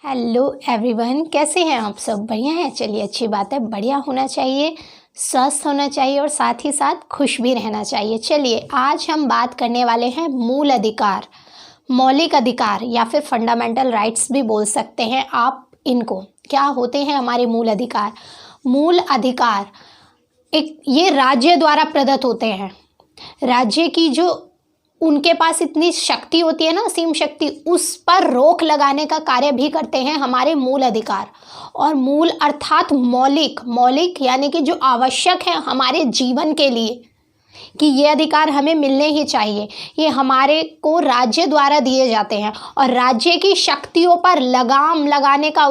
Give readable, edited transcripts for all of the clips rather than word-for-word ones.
Hello everyone, कैसे हैं आप सब? बढ़िया हैं? चलिए, अच्छी बात है। बढ़िया होना चाहिए, स्वस्थ होना चाहिए और साथ ही साथ खुश भी रहना चाहिए। चलिए, आज हम बात करने वाले हैं मूल अधिकार, मौलिक अधिकार या फिर फंडामेंटल राइट्स भी बोल सकते हैं आप इनको। क्या होते हैं हमारे मूल अधिकार? मूल अधिकार ये राज्य द्वारा प्रदत्त होते हैं। राज्य की जो उनके पास इतनी शक्ति होती है ना, असीम शक्ति, उस पर रोक लगाने का कार्य भी करते हैं हमारे मूल अधिकार। और मूल अर्थात मौलिक यानी कि जो आवश्यक है हमारे जीवन के लिए, कि ये अधिकार हमें मिलने ही चाहिए। ये हमारे को राज्य द्वारा दिए जाते हैं और राज्य की शक्तियों पर लगाम लगाने का,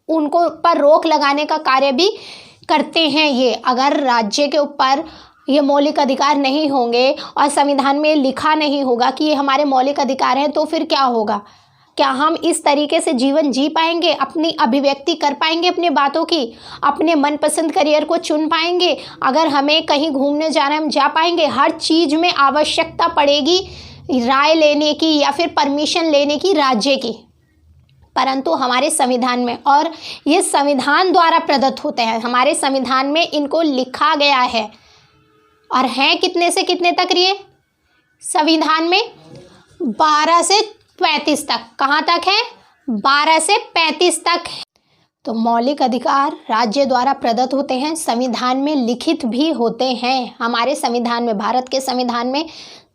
उनको पर रोक लगाने का कार्य भी करते हैं ये। अगर राज्य के ऊपर ये मौलिक अधिकार नहीं होंगे और संविधान में लिखा नहीं होगा कि ये हमारे मौलिक अधिकार हैं, तो फिर क्या होगा? क्या हम इस तरीके से जीवन जी पाएंगे? अपनी अभिव्यक्ति कर पाएंगे अपनी बातों की? अपने मनपसंद करियर को चुन पाएंगे? अगर हमें कहीं घूमने जाना है, हम जा पाएंगे? हर चीज़ में आवश्यकता पड़ेगी राय लेने की या फिर परमिशन लेने की राज्य की। परंतु हमारे संविधान में, और ये संविधान द्वारा प्रदत्त होते हैं, हमारे संविधान में इनको लिखा गया है। और हैं कितने से कितने तक? ये संविधान में 12 से 35 तक। कहाँ तक है? 12 से 35 तक है। तो मौलिक अधिकार राज्य द्वारा प्रदत्त होते हैं, संविधान में लिखित भी होते हैं। हमारे संविधान में, भारत के संविधान में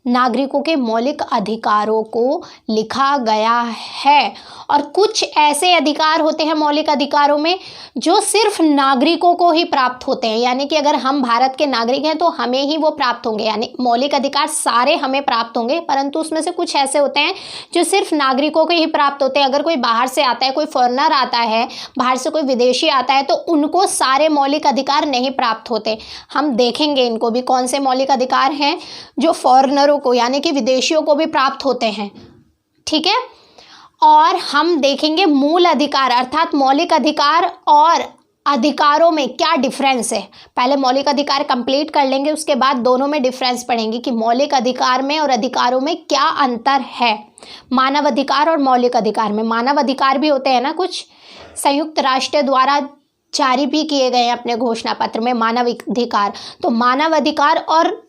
नागरिकों के मौलिक अधिकारों को लिखा गया है। और कुछ ऐसे अधिकार होते हैं मौलिक अधिकारों में जो सिर्फ नागरिकों को ही प्राप्त होते हैं, यानी कि अगर हम भारत के नागरिक हैं तो हमें ही वो प्राप्त होंगे। यानी मौलिक अधिकार सारे हमें प्राप्त होंगे, परंतु उसमें से कुछ ऐसे होते हैं जो सिर्फ नागरिकों को ही प्राप्त होते हैं। अगर कोई बाहर से आता है, कोई फॉरेनर आता है, बाहर से कोई विदेशी आता है, तो उनको सारे मौलिक अधिकार नहीं प्राप्त होते। हम देखेंगे इनको भी, कौन से मौलिक अधिकार हैं जो फॉरेनर को यानी कि विदेशियों को भी प्राप्त होते हैं। ठीक है। और हम देखेंगे मूल अधिकार अर्थात मौलिक अधिकार और अधिकारों में क्या डिफरेंस है। पहले मौलिक अधिकार कंप्लीट कर लेंगे, उसके बाद दोनों में डिफरेंस पढ़ेंगे कि मौलिक अधिकार में और अधिकारों में क्या अंतर है। मानव अधिकार और मौलिक अधिकार में, मानव अधिकार भी होते हैं ना कुछ, संयुक्त राष्ट्र द्वारा जारी भी किए गए हैं अपने घोषणा पत्र में मानव अधिकार। तो मानव अधिकार और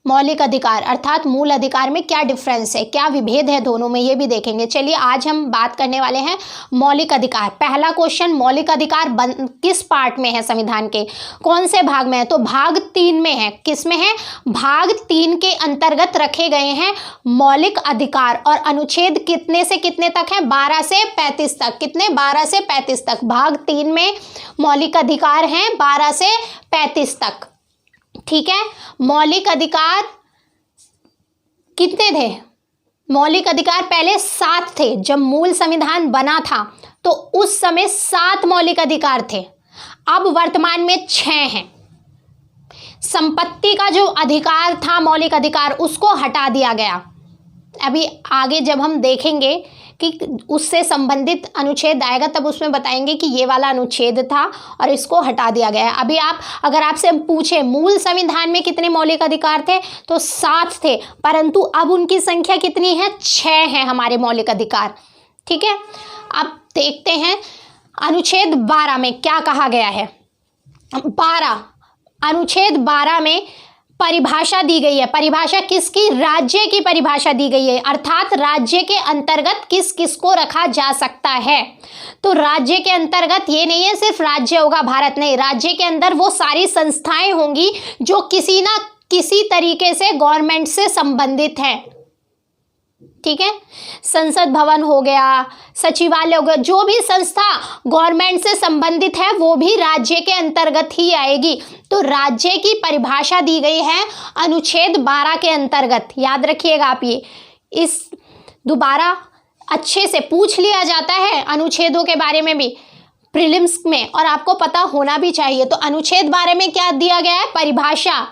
मौलिक अधिकार अर्थात मूल अधिकार में क्या डिफरेंस है, क्या विभेद है दोनों में, ये भी देखेंगे। चलिए, आज हम बात करने वाले हैं मौलिक अधिकार। पहला क्वेश्चन, मौलिक अधिकार किस पार्ट में है संविधान के, कौन से भाग में है? तो भाग 3 में है। किस में है? भाग 3 के अंतर्गत रखे गए हैं मौलिक अधिकार। और अनुच्छेद कितने से कितने तक है? 12 से 35 तक। कितने? 12 से 35 तक। भाग 3 में मौलिक अधिकार हैं 12 से 35 तक। ठीक है। मौलिक अधिकार कितने थे? मौलिक अधिकार पहले 7 थे। जब मूल संविधान बना था तो उस समय 7 मौलिक अधिकार थे। अब वर्तमान में 6 हैं। संपत्ति का जो अधिकार था, मौलिक अधिकार, उसको हटा दिया गया। अभी आगे जब हम देखेंगे कि उससे संबंधित अनुच्छेद आएगा तब उसमें बताएंगे कि ये वाला अनुच्छेद था और इसको हटा दिया गया है। अभी अगर आपसे पूछे मूल संविधान में कितने मौलिक अधिकार थे, तो 7 थे, परंतु अब उनकी संख्या कितनी है? 6 है हमारे मौलिक अधिकार। ठीक है। अब देखते हैं अनुच्छेद 12 में क्या कहा गया है। अनुच्छेद 12 में परिभाषा दी गई है। परिभाषा किसकी? राज्य की परिभाषा दी गई है, अर्थात राज्य के अंतर्गत किस किस को रखा जा सकता है। तो राज्य के अंतर्गत ये नहीं है सिर्फ राज्य होगा भारत, नहीं, राज्य के अंदर वो सारी संस्थाएं होंगी जो किसी ना किसी तरीके से गवर्नमेंट से संबंधित हैं। ठीक है। संसद भवन हो गया, सचिवालय हो गया, जो भी संस्था गवर्नमेंट से संबंधित है वो भी राज्य के अंतर्गत ही आएगी। तो राज्य की परिभाषा दी गई है अनुच्छेद 12 के अंतर्गत। याद रखिएगा आप ये, इस दोबारा अच्छे से पूछ लिया जाता है अनुच्छेदों के बारे में भी प्रीलिम्स में, और आपको पता होना भी चाहिए। तो अनुच्छेद 12 में क्या दिया गया है? परिभाषा,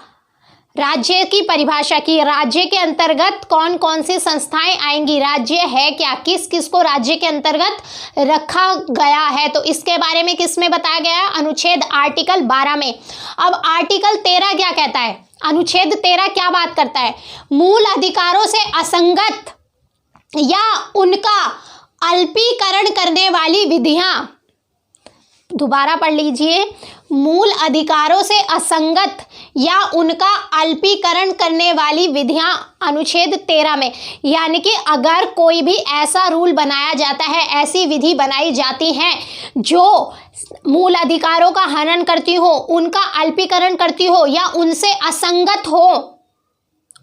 राज्य की परिभाषा की। राज्य के अंतर्गत कौन कौन सी संस्थाएं आएंगी, राज्य है क्या, किस किस को राज्य के अंतर्गत रखा गया है, तो इसके बारे में किस में बताया गया है? अनुच्छेद आर्टिकल 12 में। अब आर्टिकल 13 क्या कहता है? अनुच्छेद 13 क्या बात करता है? मूल अधिकारों से असंगत या उनका अल्पीकरण करने वाली विधियां, दोबारा पढ़ लीजिए, मूल अधिकारों से असंगत या उनका अल्पीकरण करने वाली विधियां अनुच्छेद 13 में। यानी कि अगर कोई भी ऐसा रूल बनाया जाता है, ऐसी विधि बनाई जाती है जो मूल अधिकारों का हनन करती हो, उनका अल्पीकरण करती हो या उनसे असंगत हो,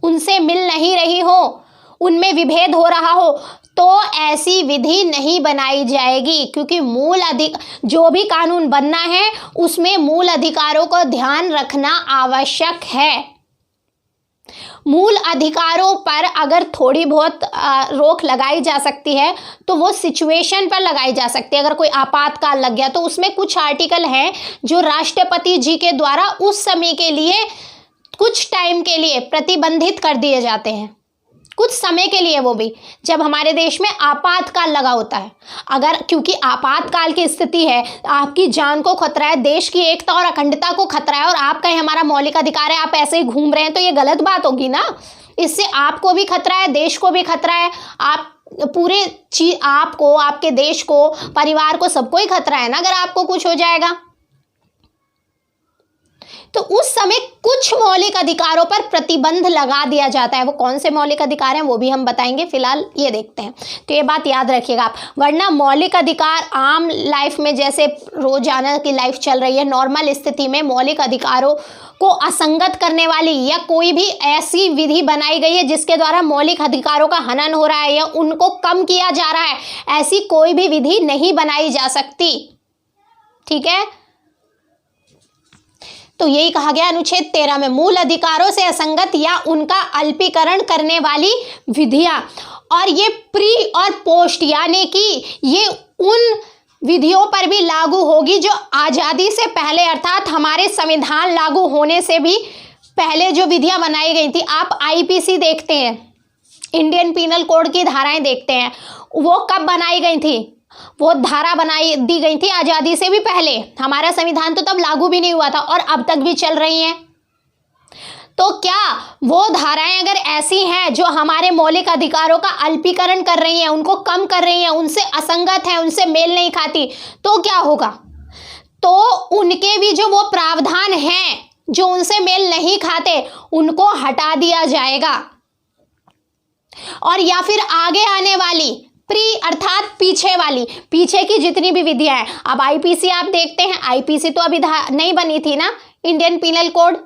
उनसे मिल नहीं रही हो, उनमें विभेद हो रहा हो, तो ऐसी विधि नहीं बनाई जाएगी। क्योंकि जो भी कानून बनना है उसमें मूल अधिकारों को ध्यान रखना आवश्यक है। मूल अधिकारों पर अगर थोड़ी बहुत रोक लगाई जा सकती है तो वो सिचुएशन पर लगाई जा सकती है। अगर कोई आपातकाल लग गया तो उसमें कुछ आर्टिकल हैं जो राष्ट्रपति जी के द्वारा उस समय के लिए, कुछ टाइम के लिए प्रतिबंधित कर दिए जाते हैं, कुछ समय के लिए, वो भी जब हमारे देश में आपातकाल लगा होता है। अगर क्योंकि आपातकाल की स्थिति है, आपकी जान को खतरा है, देश की एकता और अखंडता को खतरा है, और आप कहें हमारा मौलिक अधिकार है, आप ऐसे ही घूम रहे हैं, तो ये गलत बात होगी ना। इससे आपको भी खतरा है, देश को भी खतरा है, आप पूरे आपको, आपके देश को, परिवार को, सबको ही खतरा है ना अगर आपको कुछ हो जाएगा। तो उस समय कुछ मौलिक अधिकारों पर प्रतिबंध लगा दिया जाता है। वो कौन से मौलिक अधिकार हैं वो भी हम बताएंगे, फिलहाल ये देखते हैं। तो ये बात याद रखिएगा आप, वरना मौलिक अधिकार आम लाइफ में, जैसे रोजाना की लाइफ चल रही है, नॉर्मल स्थिति में मौलिक अधिकारों को असंगत करने वाली या कोई भी ऐसी विधि बनाई गई है जिसके द्वारा मौलिक अधिकारों का हनन हो रहा है या उनको कम किया जा रहा है, ऐसी कोई भी विधि नहीं बनाई जा सकती। ठीक है, तो यही कहा गया अनुच्छेद 13 में, मूल अधिकारों से असंगत या उनका अल्पीकरण करने वाली विधियां। और ये प्री और पोस्ट, यानी कि ये उन विधियों पर भी लागू होगी जो आज़ादी से पहले, अर्थात हमारे संविधान लागू होने से भी पहले जो विधियां बनाई गई थी। आप आईपीसी देखते हैं, इंडियन पीनल कोड की धाराएं देखते हैं, वो कब बनाई गई थी? वो धारा दी गई थी आज़ादी से भी पहले। हमारा संविधान तो तब लागू भी नहीं हुआ था और अब तक भी चल रही हैं। तो क्या वो धाराएं अगर ऐसी हैं जो हमारे मौलिक अधिकारों का अल्पीकरण कर रही हैं, उनको कम कर रही हैं, उनसे असंगत हैं, उनसे मेल नहीं खाती, तो क्या होगा? तो उनके भी जो वो प्रावधान हैं जो उनसे मेल नहीं खाते, उनको हटा दिया जाएगा। और या फिर आगे आने वाली प्री अर्थात पीछे की जितनी भी विधियां हैं, अब आईपीसी आप देखते हैं, आईपीसी तो अभी नहीं बनी थी ना, इंडियन पीनल कोड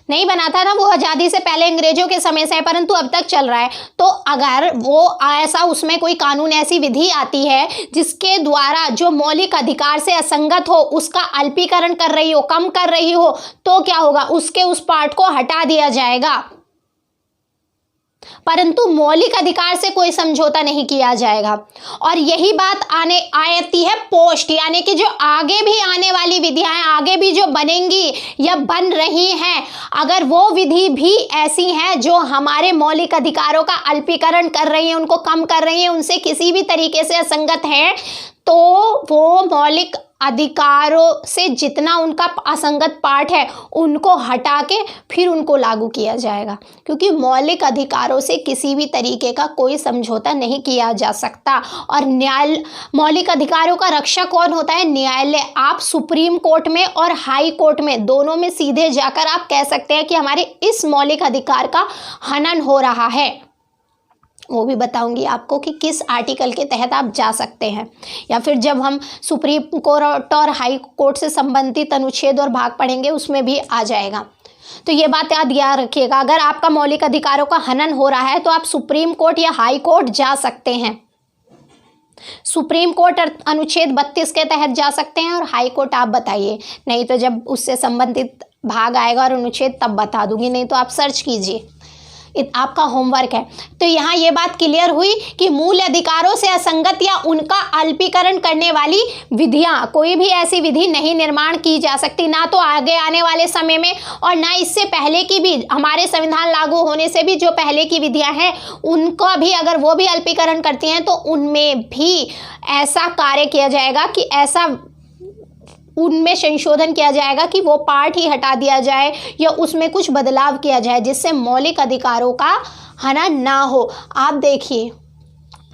नहीं बना था ना, वो आज़ादी से पहले अंग्रेजों के समय से है, परंतु अब तक चल रहा है। तो अगर वो ऐसा उसमें कोई कानून, ऐसी विधि आती है जिसके द्वारा जो मौलिक अधिकार से असंगत हो, उसका अल्पीकरण कर रही हो, कम कर रही हो, तो क्या होगा? उसके उस पार्ट को हटा दिया जाएगा, परंतु मौलिक अधिकार से कोई समझौता नहीं किया जाएगा। और यही बात आती है पोस्ट, यानी कि जो आगे भी आने वाली विधियां हैं, आगे भी जो बनेंगी या बन रही हैं, अगर वो विधि भी ऐसी हैं जो हमारे मौलिक अधिकारों का अल्पीकरण कर रही हैं, उनको कम कर रही हैं, उनसे किसी भी तरीके से असंगत हैं, तो वो मौलिक अधिकारों से जितना उनका असंगत पार्ट है उनको हटा के फिर उनको लागू किया जाएगा। क्योंकि मौलिक अधिकारों से किसी भी तरीके का कोई समझौता नहीं किया जा सकता। और मौलिक अधिकारों का रक्षक कौन होता है? न्यायालय। आप सुप्रीम कोर्ट में और हाई कोर्ट में, दोनों में सीधे जाकर आप कह सकते हैं कि हमारे इस मौलिक अधिकार का हनन हो रहा है। वो भी बताऊंगी आपको कि किस आर्टिकल के तहत आप जा सकते हैं, या फिर जब हम सुप्रीम कोर्ट और हाई कोर्ट से संबंधित अनुच्छेद और भाग पढ़ेंगे उसमें भी आ जाएगा। तो ये बात याद रखिएगा, अगर आपका मौलिक अधिकारों का हनन हो रहा है तो आप सुप्रीम कोर्ट या हाई कोर्ट जा सकते हैं। सुप्रीम कोर्ट अनुच्छेद 32 के तहत जा सकते हैं और हाई कोर्ट आप बताइए, नहीं तो जब उससे संबंधित भाग आएगा और अनुच्छेद तब बता दूंगी, नहीं तो आप सर्च कीजिए, आपका होमवर्क है। तो यहाँ ये बात क्लियर हुई कि मूल अधिकारों से असंगत या उनका अल्पीकरण करने वाली विधियाँ, कोई भी ऐसी विधि नहीं निर्माण की जा सकती, ना तो आगे आने वाले समय में और ना इससे पहले की भी, हमारे संविधान लागू होने से भी जो पहले की विधियाँ हैं उनका भी अगर वो भी अल्पीकरण करती हैं तो उनमें भी ऐसा कार्य किया जाएगा कि ऐसा उनमें संशोधन किया जाएगा कि वो पार्ट ही हटा दिया जाए या उसमें कुछ बदलाव किया जाए जिससे मौलिक अधिकारों का हनन ना हो। आप देखिए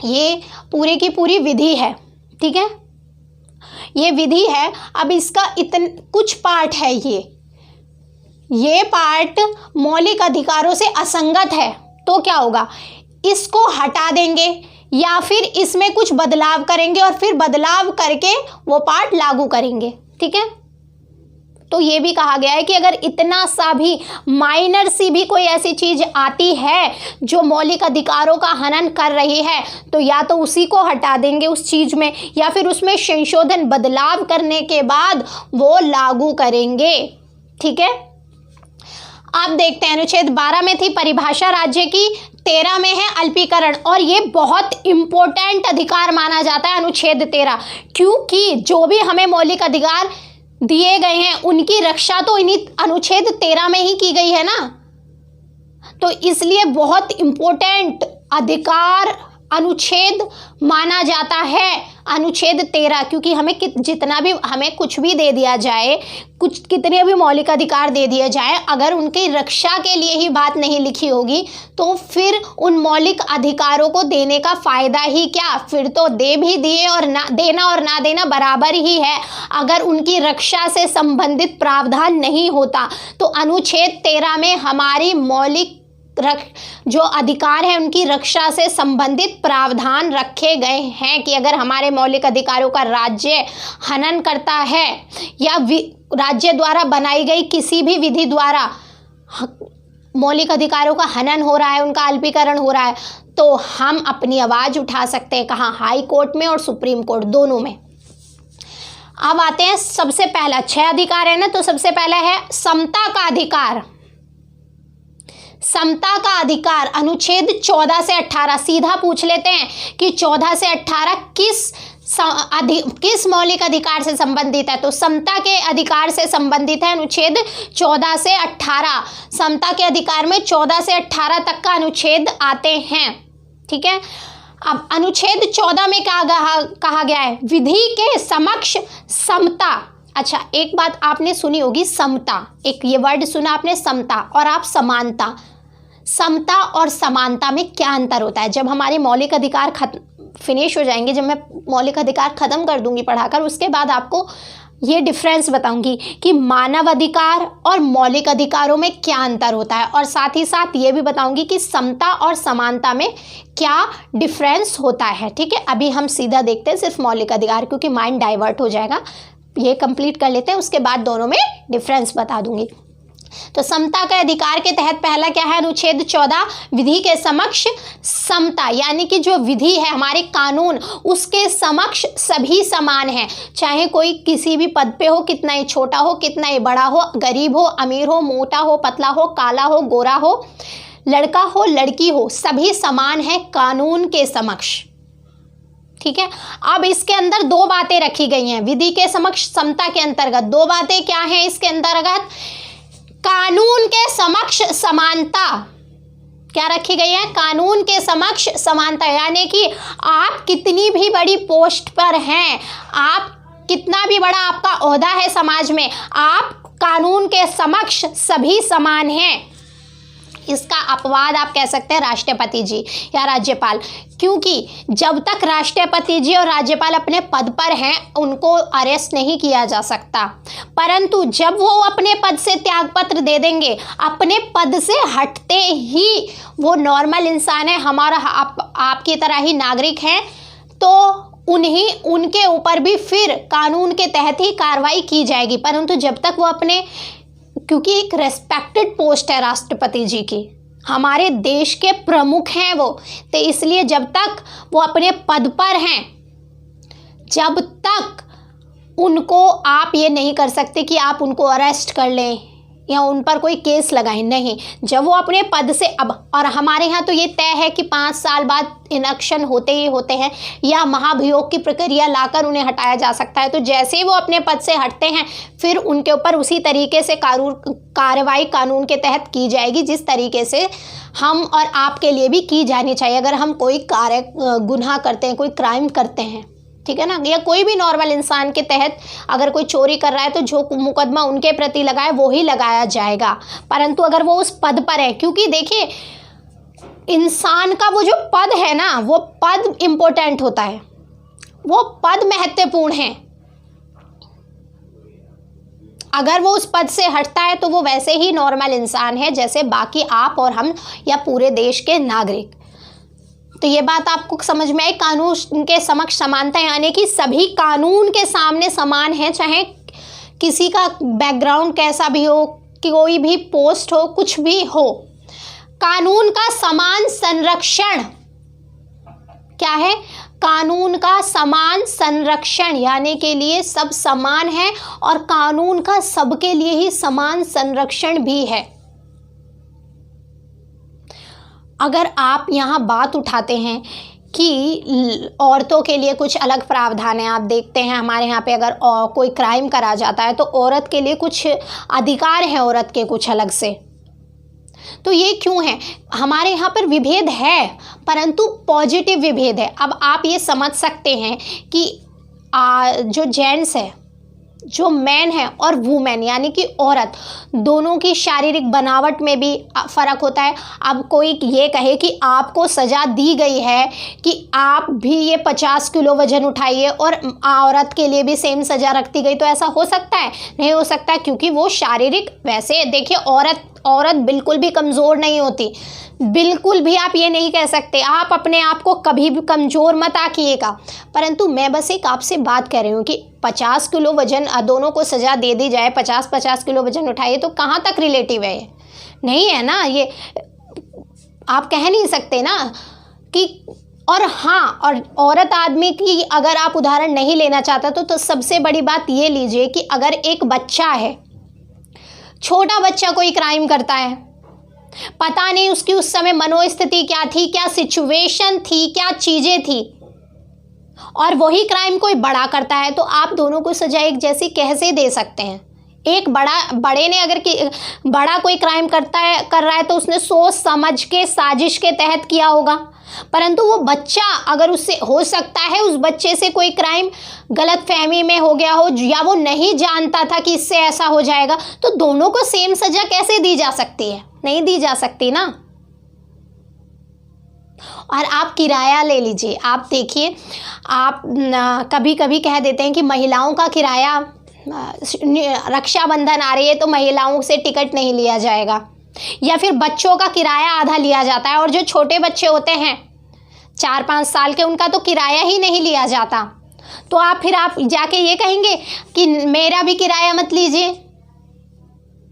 ये पूरी की पूरी विधि है, ठीक है, ये विधि है। अब इसका कुछ पार्ट है, ये पार्ट मौलिक अधिकारों से असंगत है, तो क्या होगा, इसको हटा देंगे या फिर इसमें कुछ बदलाव करेंगे और फिर बदलाव करके वो पार्ट लागू करेंगे, ठीक है। तो ये भी कहा गया है कि अगर इतना सा भी माइनर सी भी कोई ऐसी चीज आती है जो मौलिक अधिकारों का हनन कर रही है, तो या तो उसी को हटा देंगे उस चीज में, या फिर उसमें संशोधन बदलाव करने के बाद वो लागू करेंगे, ठीक है। आप देखते हैं अनुच्छेद 12 में थी परिभाषा राज्य की, 13 में है अल्पीकरण, और ये बहुत इंपॉर्टेंट अधिकार माना जाता है अनुच्छेद 13, क्योंकि जो भी हमें मौलिक अधिकार दिए गए हैं उनकी रक्षा तो इन्हीं अनुच्छेद 13 में ही की गई है ना, तो इसलिए बहुत इंपॉर्टेंट अधिकार अनुच्छेद माना जाता है अनुच्छेद 13, क्योंकि हमें जितना भी हमें कुछ भी दे दिया जाए, कुछ कितने भी मौलिक अधिकार दे दिए जाए, अगर उनकी रक्षा के लिए ही बात नहीं लिखी होगी तो फिर उन मौलिक अधिकारों को देने का फायदा ही क्या, फिर तो दे भी दिए और ना देना और ना देना बराबर ही है। अगर उनकी रक्षा से संबंधित प्रावधान नहीं होता तो अनुच्छेद 13 में हमारी मौलिक जो अधिकार है उनकी रक्षा से संबंधित प्रावधान रखे गए हैं कि अगर हमारे मौलिक अधिकारों का राज्य हनन करता है या राज्य द्वारा बनाई गई किसी भी विधि द्वारा मौलिक अधिकारों का हनन हो रहा है, उनका अल्पीकरण हो रहा है, तो हम अपनी आवाज़ उठा सकते हैं। कहाँ, हाई कोर्ट में और सुप्रीम कोर्ट दोनों में। अब आते हैं सबसे पहला, 6 अधिकार है ना, तो सबसे पहला है समता का अधिकार। समता का अधिकार अनुच्छेद 14 से 18, सीधा पूछ लेते हैं कि 14 से 18 किस मौलिक अधिकार से संबंधित है, तो समता के अधिकार से संबंधित है अनुच्छेद 14 से 18। समता के अधिकार में 14 से 18 तक का अनुच्छेद आते हैं, ठीक है। अब अनुच्छेद 14 में क्या कहा गया है, विधि के समक्ष समता। अच्छा, एक बात आपने सुनी होगी समता, एक ये वर्ड सुना आपने समता, और आप समानता। समता और समानता में क्या अंतर होता है? जब हमारे मौलिक अधिकार फिनिश हो जाएंगे, जब मैं मौलिक अधिकार ख़त्म कर दूंगी पढ़ाकर, उसके बाद आपको ये डिफरेंस बताऊंगी कि मानव अधिकार और मौलिक अधिकारों में क्या अंतर होता है, और साथ ही साथ ये भी बताऊंगी कि समता और समानता में क्या डिफरेंस होता है, ठीक है। अभी हम सीधा देखते हैं सिर्फ मौलिक अधिकार, क्योंकि माइंड डाइवर्ट हो जाएगा। ये कंप्लीट कर लेते हैं, उसके बाद दोनों में डिफरेंस बता दूंगी। तो समता के अधिकार के तहत पहला क्या है, अनुच्छेद 14, विधि के समक्ष समता, यानी कि जो विधि है हमारे कानून, उसके समक्ष सभी समान हैं, चाहे कोई किसी भी पद पे हो, कितना ही छोटा हो, कितना ही बड़ा हो, गरीब हो, अमीर हो, मोटा हो, पतला हो, काला हो, गोरा हो, लड़का हो, लड़की हो, सभी समान है कानून के समक्ष, ठीक है। अब इसके अंदर 2 बातें रखी गई हैं, विधि के समक्ष समता के अंतर्गत 2 बातें क्या हैं इसके अंतर्गत, कानून के समक्ष समानता, क्या रखी गई है, कानून के समक्ष समानता, यानी कि आप कितनी भी बड़ी पोस्ट पर हैं, आप कितना भी बड़ा आपका ओहदा है समाज में, आप कानून के समक्ष सभी समान हैं। इसका अपवाद आप कह सकते हैं राष्ट्रपति जी या राज्यपाल, क्योंकि जब तक राष्ट्रपति जी और राज्यपाल अपने पद पर हैं उनको अरेस्ट नहीं किया जा सकता, परंतु जब वो अपने पद से त्यागपत्र दे देंगे, अपने पद से हटते ही वो नॉर्मल इंसान है, हमारा आपकी तरह ही नागरिक हैं, तो उनके ऊपर भी फिर कानून के तहत ही कार्रवाई की जाएगी। परंतु जब तक वो अपने, क्योंकि एक रेस्पेक्टेड पोस्ट है राष्ट्रपति जी की, हमारे देश के प्रमुख हैं वो, तो इसलिए जब तक वो अपने पद पर हैं, जब तक उनको आप ये नहीं कर सकते कि आप उनको अरेस्ट कर लें या उन पर कोई केस लगाएं, नहीं। जब वो अपने पद से अब, और हमारे यहाँ तो ये तय है कि 5 साल बाद इलेक्शन होते ही होते हैं या महाभियोग की प्रक्रिया लाकर उन्हें हटाया जा सकता है, तो जैसे ही वो अपने पद से हटते हैं फिर उनके ऊपर उसी तरीके से कार्रवाई कानून के तहत की जाएगी जिस तरीके से हम और आपके लिए भी की जानी चाहिए अगर हम कोई गुनाह करते हैं, कोई क्राइम करते हैं, ठीक है ना। या कोई भी नॉर्मल इंसान के तहत अगर कोई चोरी कर रहा है तो जो मुकदमा उनके प्रति लगाए वो ही लगाया जाएगा, परंतु अगर वो उस पद पर है, क्योंकि देखिए इंसान का वो जो पद है ना, वो पद इम्पोर्टेंट होता है, वो पद महत्वपूर्ण है। अगर वो उस पद से हटता है तो वो वैसे ही नॉर्मल इंसान है जैसे बाकी आप और हम या पूरे देश के नागरिक। तो ये बात आपको समझ में आई। कानून के समक्ष समानता, यानी कि सभी कानून के सामने समान है, चाहे किसी का बैकग्राउंड कैसा भी हो, कोई भी पोस्ट हो, कुछ भी हो। कानून का समान संरक्षण क्या है? कानून का समान संरक्षण, यानी के लिए सब समान है और कानून का सबके लिए ही समान संरक्षण भी है। अगर आप यहाँ बात उठाते हैं कि औरतों के लिए कुछ अलग प्रावधान है, आप देखते हैं हमारे यहाँ पे अगर कोई क्राइम करा जाता है तो औरत के लिए कुछ अधिकार है, औरत के कुछ अलग से। तो ये क्यों है? हमारे यहाँ पर विभेद है, परंतु पॉजिटिव विभेद है। अब आप ये समझ सकते हैं कि जो जेंट्स है, जो मैन है और वुमेन यानी कि औरत, दोनों की शारीरिक बनावट में भी फ़र्क होता है। अब कोई ये कहे कि आपको सज़ा दी गई है कि आप भी ये 50 किलो वज़न उठाइए और औरत के लिए भी सेम सज़ा रखती गई, तो ऐसा हो सकता है? नहीं हो सकता, क्योंकि वो शारीरिक, वैसे देखिए औरत बिल्कुल भी कमज़ोर नहीं होती, बिल्कुल भी आप ये नहीं कह सकते। आप अपने आप को कभी भी कमज़ोर मत आकिएगा, परंतु मैं बस एक आपसे बात कर रही हूँ कि 50 किलो वज़न दोनों को सज़ा दे दी जाए, 50 किलो वज़न उठाइए, तो कहाँ तक रिलेटिव है? नहीं है ना, ये आप कह नहीं सकते ना कि। और हाँ, और औरत आदमी की अगर आप उदाहरण नहीं लेना चाहता तो सबसे बड़ी बात ये लीजिए कि अगर एक बच्चा है, छोटा बच्चा कोई क्राइम करता है, पता नहीं उसकी उस समय मनोस्थिति क्या थी, क्या सिचुएशन थी, क्या चीज़ें थी, और वही क्राइम कोई बड़ा करता है, तो आप दोनों को सजा एक जैसी कैसे दे सकते हैं? एक बड़े ने अगर बड़ा कोई क्राइम कर रहा है तो उसने सोच समझ के साजिश के तहत किया होगा, परंतु वो बच्चा, अगर उससे हो सकता है उस बच्चे से कोई क्राइम गलत फहमी में हो गया हो या वो नहीं जानता था कि इससे ऐसा हो जाएगा, तो दोनों को सेम सजा कैसे दी जा सकती है? नहीं दी जा सकती ना। और आप किराया ले लीजिए, आप देखिए, आप कभी कभी कह देते हैं कि महिलाओं का किराया, रक्षाबंधन आ रही है तो महिलाओं से टिकट नहीं लिया जाएगा, या फिर बच्चों का किराया आधा लिया जाता है, और जो छोटे बच्चे होते हैं 4-5 साल के, उनका तो किराया ही नहीं लिया जाता। तो आप जाके ये कहेंगे कि मेरा भी किराया मत लीजिए,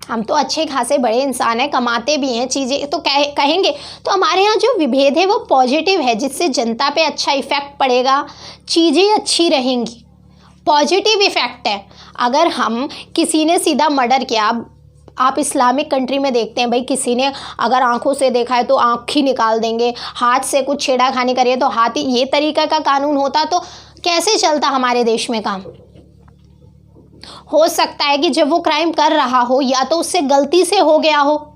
हम तो अच्छे खासे बड़े इंसान हैं, कमाते भी हैं चीज़ें, तो कहेंगे। तो हमारे यहाँ जो विभेद है वो पॉजिटिव है, जिससे जनता पे अच्छा इफ़ेक्ट पड़ेगा, चीज़ें अच्छी रहेंगी, पॉजिटिव इफ़ेक्ट है। अगर हम किसी ने सीधा मर्डर किया, आप इस्लामिक कंट्री में देखते हैं भाई, किसी ने अगर आंखों से देखा है तो आँख ही निकाल देंगे, हाथ से कुछ छेड़ाखानी करिए तो हाथ ही, ये तरीका का कानून होता तो कैसे चलता हमारे देश में काम? हो सकता है कि जब वो क्राइम कर रहा हो, या तो उससे गलती से हो गया हो,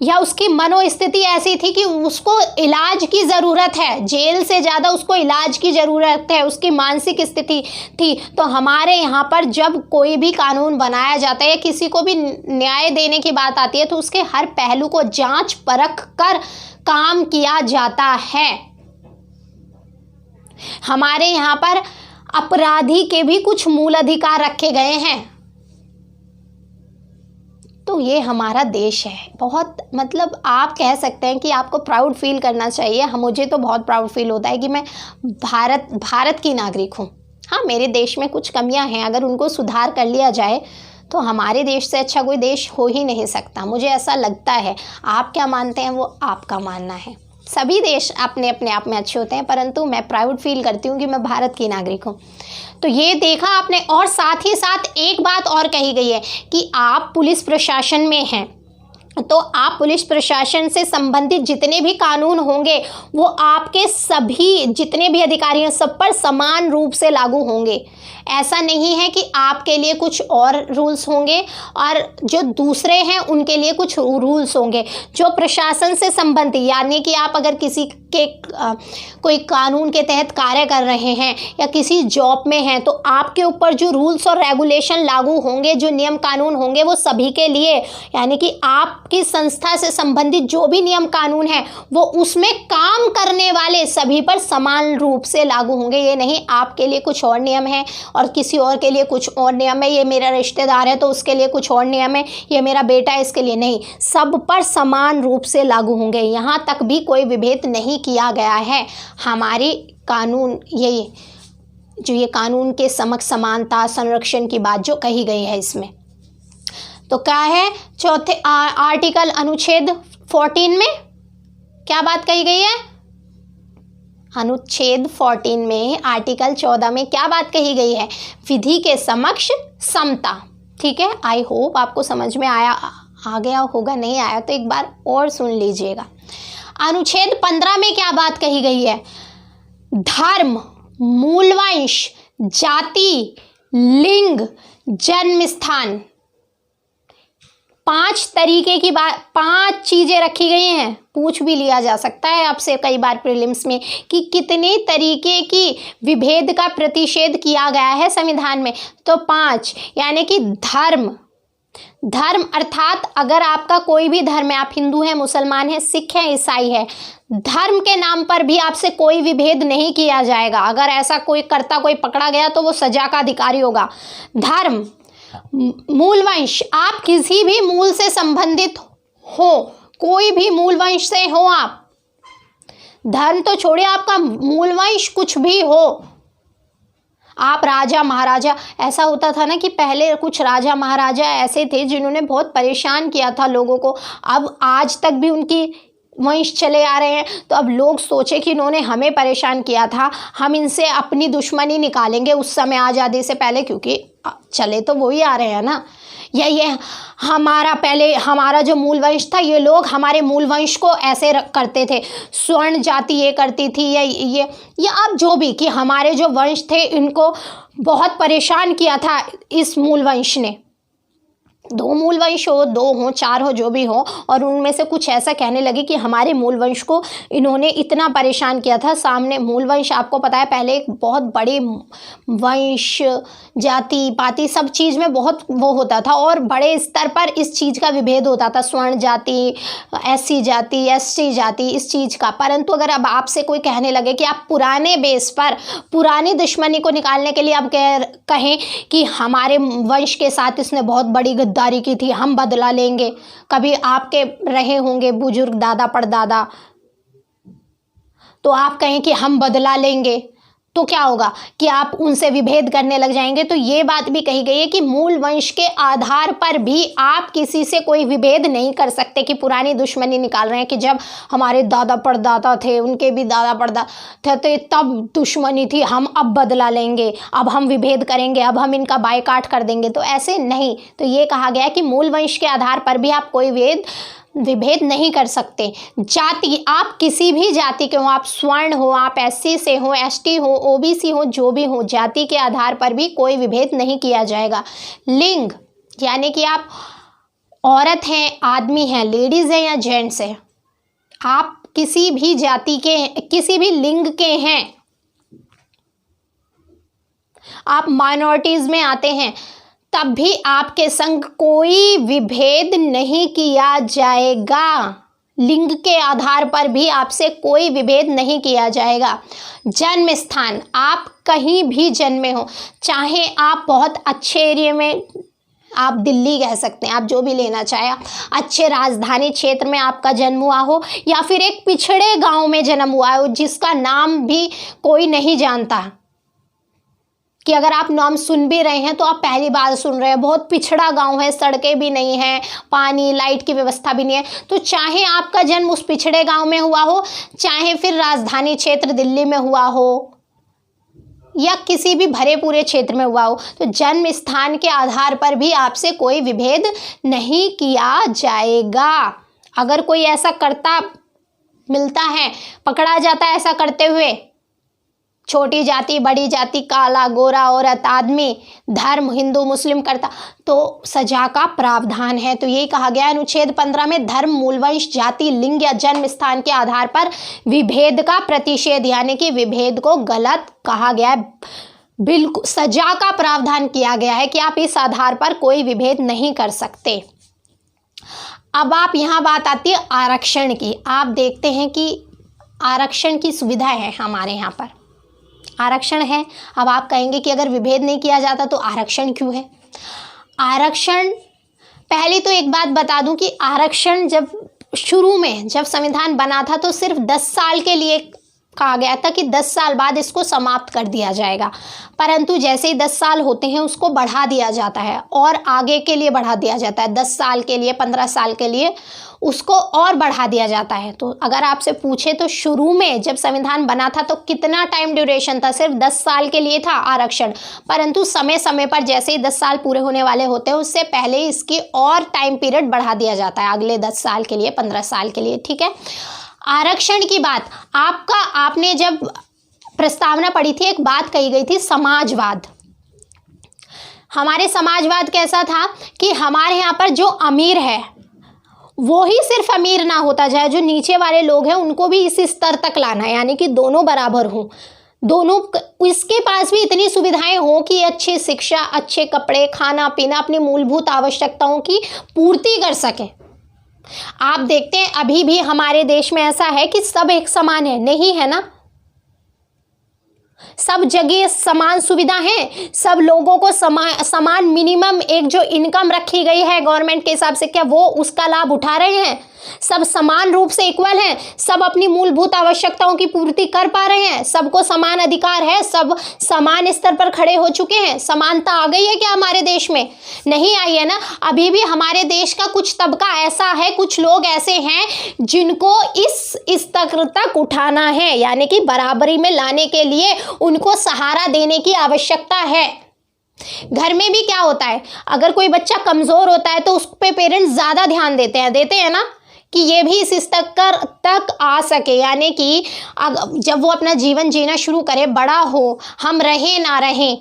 या उसकी मनोस्थिति ऐसी थी कि उसको इलाज की ज़रूरत है, जेल से ज़्यादा उसको इलाज की ज़रूरत है, उसकी मानसिक स्थिति थी। तो हमारे यहाँ पर जब कोई भी कानून बनाया जाता है या किसी को भी न्याय देने की बात आती है तो उसके हर पहलू को जांच परख कर काम किया जाता है। हमारे यहाँ पर अपराधी के भी कुछ मूल अधिकार रखे गए हैं। तो ये हमारा देश है, बहुत, मतलब आप कह सकते हैं कि आपको प्राउड फील करना चाहिए। मुझे तो बहुत प्राउड फील होता है कि मैं भारत की नागरिक हूँ। हाँ, मेरे देश में कुछ कमियां हैं, अगर उनको सुधार कर लिया जाए तो हमारे देश से अच्छा कोई देश हो ही नहीं सकता, मुझे ऐसा लगता है। आप क्या मानते हैं वो आपका मानना है। सभी देश अपने अपने आप में अच्छे होते हैं, परंतु मैं प्राउड फील करती हूँ कि मैं भारत की नागरिक हूँ। तो ये देखा आपने, और साथ ही साथ एक बात और कही गई है कि आप पुलिस प्रशासन में हैं, तो आप पुलिस प्रशासन से संबंधित जितने भी कानून होंगे वो आपके सभी जितने भी अधिकारी हैं सब पर समान रूप से लागू होंगे। ऐसा नहीं है कि आपके लिए कुछ और रूल्स होंगे और जो दूसरे हैं उनके लिए कुछ रूल्स होंगे। जो प्रशासन से संबंधित, यानी कि आप अगर किसी के कोई कानून के तहत कार्य कर रहे हैं या किसी जॉब में हैं, तो आपके ऊपर जो रूल्स और रेगुलेशन लागू होंगे, जो नियम कानून होंगे, वो सभी के लिए, यानी कि आपकी संस्था से संबंधित जो भी नियम कानून है वो उसमें काम करने वाले सभी पर समान रूप से लागू होंगे। ये नहीं आपके लिए कुछ और नियम है और किसी और के लिए कुछ और नियम है, ये मेरा रिश्तेदार है तो उसके लिए कुछ और नियम है, ये मेरा बेटा है इसके लिए नहीं, सब पर समान रूप से लागू होंगे। यहाँ तक भी कोई विभेद नहीं किया गया है। हमारी कानून ये कानून के समक्ष समानता संरक्षण की बात जो कही गई है इसमें, तो क्या है चौथे आर्टिकल अनुच्छेद 14 में क्या बात कही गई है? अनुच्छेद 14 में आर्टिकल 14 में क्या बात कही गई है? विधि के समक्ष समता। ठीक है, आई होप आपको समझ में आ गया होगा, नहीं आया तो एक बार और सुन लीजिएगा। अनुच्छेद 15 में क्या बात कही गई है? धर्म, मूलवंश, जाति, लिंग, जन्म स्थान, 5 तरीके की बात, 5 चीजें रखी गई हैं। पूछ भी लिया जा सकता है आपसे कई बार प्रीलिम्स में कि कितने तरीके की विभेद का प्रतिषेध किया गया है संविधान में, तो 5, यानी कि धर्म अर्थात अगर आपका कोई भी धर्म है, आप हिंदू हैं, मुसलमान हैं, सिख हैं, ईसाई है, धर्म के नाम पर भी आपसे कोई विभेद नहीं किया जाएगा। अगर ऐसा कोई पकड़ा गया तो वो सजा का अधिकारी होगा। धर्म, मूलवंश, आप किसी भी मूल से संबंधित हो, कोई भी मूलवंश से हो आप, धर्म तो छोड़िए, आपका मूलवंश कुछ भी हो, आप राजा महाराजा, ऐसा होता था ना कि पहले कुछ राजा महाराजा ऐसे थे जिन्होंने बहुत परेशान किया था लोगों को, अब आज तक भी उनकी वंश चले आ रहे हैं, तो अब लोग सोचे कि इन्होंने हमें परेशान किया था, हम इनसे अपनी दुश्मनी निकालेंगे उस समय आज़ादी से पहले, क्योंकि चले तो वही आ रहे हैं ना। ये हमारा जो मूल वंश था, ये लोग हमारे मूल वंश को ऐसे करते थे, स्वर्ण जाति ये करती थी, ये अब जो भी कि हमारे जो वंश थे इनको बहुत परेशान किया था इस मूल वंश ने। 2 मूल वंश हो, 2 हो, 4 हो, जो भी हो, और उनमें से कुछ ऐसा कहने लगे कि हमारे मूल वंश को इन्होंने इतना परेशान किया था। सामने मूल वंश आपको पता है पहले एक बहुत बड़े वंश, जाति पाति सब चीज़ में बहुत वो होता था और बड़े स्तर पर इस चीज़ का विभेद होता था, स्वर्ण जाति, SC जाति, ST जाति, इस चीज़ का। परंतु अगर अब आपसे कोई कहने लगे कि आप पुराने बेस पर पुरानी दुश्मनी को निकालने के लिए आप कहें कि हमारे वंश के साथ इसने बहुत बड़ी गद्दारी की थी, हम बदला लेंगे, कभी आपके रहे होंगे बुजुर्ग दादा परदादा, तो आप कहें कि हम बदला लेंगे, तो क्या होगा कि आप उनसे विभेद करने लग जाएंगे। तो ये बात भी कही गई है कि मूल वंश के आधार पर भी आप किसी से कोई विभेद नहीं कर सकते कि पुरानी दुश्मनी निकाल रहे हैं कि जब हमारे दादा परदादा थे, उनके भी दादा परदादा थे, तो तब दुश्मनी थी, हम अब बदला लेंगे, अब हम विभेद करेंगे, अब हम इनका बायकाट कर देंगे, तो ऐसे नहीं। तो ये कहा गया कि मूल वंश के आधार पर भी आप कोई विभेद नहीं कर सकते। जाति, आप किसी भी जाति के हो, आप स्वर्ण हो, आप SC से हो, ST हो, OBC हो, जो भी हो, जाति के आधार पर भी कोई विभेद नहीं किया जाएगा। लिंग, यानी कि आप औरत हैं, आदमी हैं, लेडीज़ हैं या जेंट्स हैं, आप किसी भी जाति के, किसी भी लिंग के हैं, आप माइनॉरिटीज़ में आते हैं, तब भी आपके संग कोई विभेद नहीं किया जाएगा। लिंग के आधार पर भी आपसे कोई विभेद नहीं किया जाएगा। जन्म स्थान, आप कहीं भी जन्मे हो, चाहे आप बहुत अच्छे एरिया में, आप दिल्ली कह सकते हैं, आप जो भी लेना चाहे, अच्छे राजधानी क्षेत्र में आपका जन्म हुआ हो या फिर एक पिछड़े गांव में जन्म हुआ हो जिसका नाम भी कोई नहीं जानता, कि अगर आप नाम सुन भी रहे हैं तो आप पहली बार सुन रहे हैं, बहुत पिछड़ा गांव है, सड़कें भी नहीं हैं, पानी लाइट की व्यवस्था भी नहीं है, तो चाहे आपका जन्म उस पिछड़े गांव में हुआ हो, चाहे फिर राजधानी क्षेत्र दिल्ली में हुआ हो या किसी भी भरे पूरे क्षेत्र में हुआ हो, तो जन्म स्थान के आधार पर भी आपसे कोई विभेद नहीं किया जाएगा। अगर कोई ऐसा करता मिलता है, पकड़ा जाता है ऐसा करते हुए, छोटी जाति, बड़ी जाति, काला, गोरा, औरत, आदमी, धर्म, हिंदू, मुस्लिम करता, तो सजा का प्रावधान है। तो यही कहा गया अनुच्छेद 15 में, धर्म, मूलवंश, जाति, लिंग या जन्म स्थान के आधार पर विभेद का प्रतिषेध, यानी कि विभेद को गलत कहा गया है। बिल्कुल सजा का प्रावधान किया गया है कि आप इस आधार पर कोई विभेद नहीं कर सकते। अब आप यहाँ बात आती है आरक्षण की। आप देखते हैं कि आरक्षण की सुविधा है हमारे यहाँ पर, आरक्षण है। अब आप कहेंगे कि अगर विभेद नहीं किया जाता तो आरक्षण क्यों है? आरक्षण, पहले तो एक बात बता दूं कि आरक्षण जब शुरू में जब संविधान बना था तो सिर्फ 10 साल के लिए कहा गया था कि 10 साल बाद इसको समाप्त कर दिया जाएगा, परंतु जैसे ही 10 साल होते हैं उसको बढ़ा दिया जाता है और आगे के लिए बढ़ा दिया जाता है। 10 साल के लिए, 15 साल के लिए उसको और बढ़ा दिया जाता है। तो अगर आपसे पूछे तो शुरू में जब संविधान बना था तो कितना टाइम ड्यूरेशन था? सिर्फ 10 साल के लिए था आरक्षण, परंतु समय समय पर जैसे ही 10 साल पूरे होने वाले होते हैं उससे पहले इसकी और टाइम पीरियड बढ़ा दिया जाता है, अगले 10 साल के लिए, 15 साल के लिए। ठीक है, आरक्षण की बात आपने जब प्रस्तावना पढ़ी थी, एक बात कही गई थी, समाजवाद। हमारे समाजवाद कैसा था कि हमारे यहाँ पर जो अमीर है वो ही सिर्फ अमीर ना होता जाए, जो नीचे वाले लोग हैं उनको भी इस स्तर तक लाना है, यानी कि दोनों बराबर हों, दोनों इसके पास भी इतनी सुविधाएं हों कि अच्छी शिक्षा, अच्छे कपड़े, खाना पीना, अपनी मूलभूत आवश्यकताओं की पूर्ति कर सकें। आप देखते हैं अभी भी हमारे देश में ऐसा है कि सब एक समान है, नहीं है ना? सब जगह समान सुविधा है, सब लोगों को समान मिनिमम एक जो इनकम रखी गई है गवर्नमेंट के हिसाब से, क्या वो उसका लाभ उठा रहे हैं? सब समान रूप से इक्वल हैं, सब अपनी मूलभूत आवश्यकताओं की पूर्ति कर पा रहे हैं, सबको समान अधिकार है, सब समान स्तर पर खड़े हो चुके हैं। समानता आ गई है क्या हमारे देश में? नहीं आई है ना। अभी भी हमारे देश का कुछ तबका ऐसा है, कुछ लोग ऐसे हैं जिनको इस स्तर तक उठाना है, यानी कि बराबरी में लाने के लिए उनको सहारा देने की आवश्यकता है। घर में भी क्या होता है, अगर कोई बच्चा कमजोर होता है तो उस पे पेरेंट्स ज्यादा ध्यान देते हैं ना, कि ये भी इस स्तर तक आ सके, यानी कि जब वो अपना जीवन जीना शुरू करे, बड़ा हो, हम रहें ना रहें,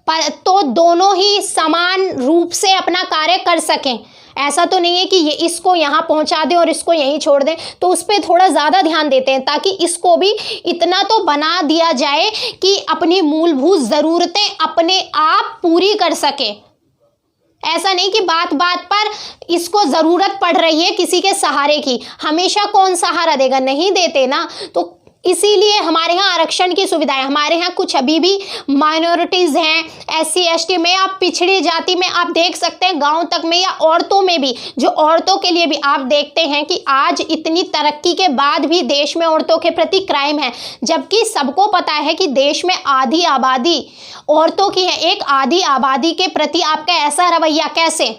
पर तो दोनों ही समान रूप से अपना कार्य कर सकें। ऐसा तो नहीं है कि ये इसको यहाँ पहुँचा दें और इसको यहीं छोड़ दें, तो उस पर थोड़ा ज़्यादा ध्यान देते हैं ताकि इसको भी इतना तो बना दिया जाए कि अपनी मूलभूत ज़रूरतें अपने आप पूरी कर सके। ऐसा नहीं कि बात बात पर इसको ज़रूरत पड़ रही है किसी के सहारे की, हमेशा कौन सहारा देगा? नहीं देते ना। तो इसीलिए हमारे यहाँ आरक्षण की सुविधा है। हमारे यहाँ कुछ अभी भी माइनॉरिटीज़ हैं, SC ST में, आप पिछड़ी जाति में आप देख सकते हैं, गांव तक में, या औरतों में भी, जो औरतों के लिए भी आप देखते हैं कि आज इतनी तरक्की के बाद भी देश में औरतों के प्रति क्राइम है, जबकि सबको पता है कि देश में आधी आबादी औरतों की है। एक आधी आबादी के प्रति आपका ऐसा रवैया कैसे?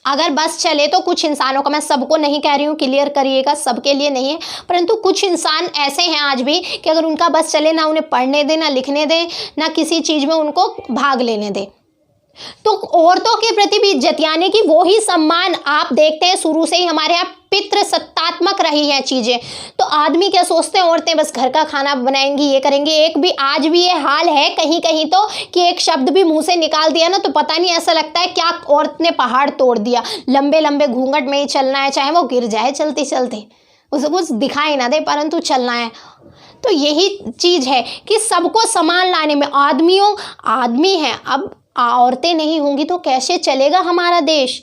अगर बस चले तो कुछ इंसानों का, मैं सबको नहीं कह रही हूँ, क्लियर करिएगा, सबके लिए नहीं है, परंतु कुछ इंसान ऐसे हैं आज भी कि अगर उनका बस चले, ना उन्हें पढ़ने दें, ना लिखने दें, ना किसी चीज़ में उनको भाग लेने दें। तो औरतों के प्रति भी इज्जत, यानी कि वो ही सम्मान आप देखते हैं शुरू से ही हमारे यहाँ पितृसत्तात्मक रही है चीज़ें। तो आदमी क्या सोचते हैं, औरतें बस घर का खाना बनाएंगी, ये करेंगी। एक भी आज भी ये हाल है कहीं कहीं तो, कि एक शब्द भी मुंह से निकाल दिया ना तो पता नहीं, ऐसा लगता है क्या औरत ने पहाड़ तोड़ दिया। लंबे लंबे घूंघट में ही चलना है, चाहे वो गिर जाए चलते चलते, उसे कुछ दिखाई ना दे, परंतु चलना है। तो यही चीज़ है कि सबको समान लाने में आदमी हैं। अब औरतें नहीं होंगी तो कैसे चलेगा हमारा देश?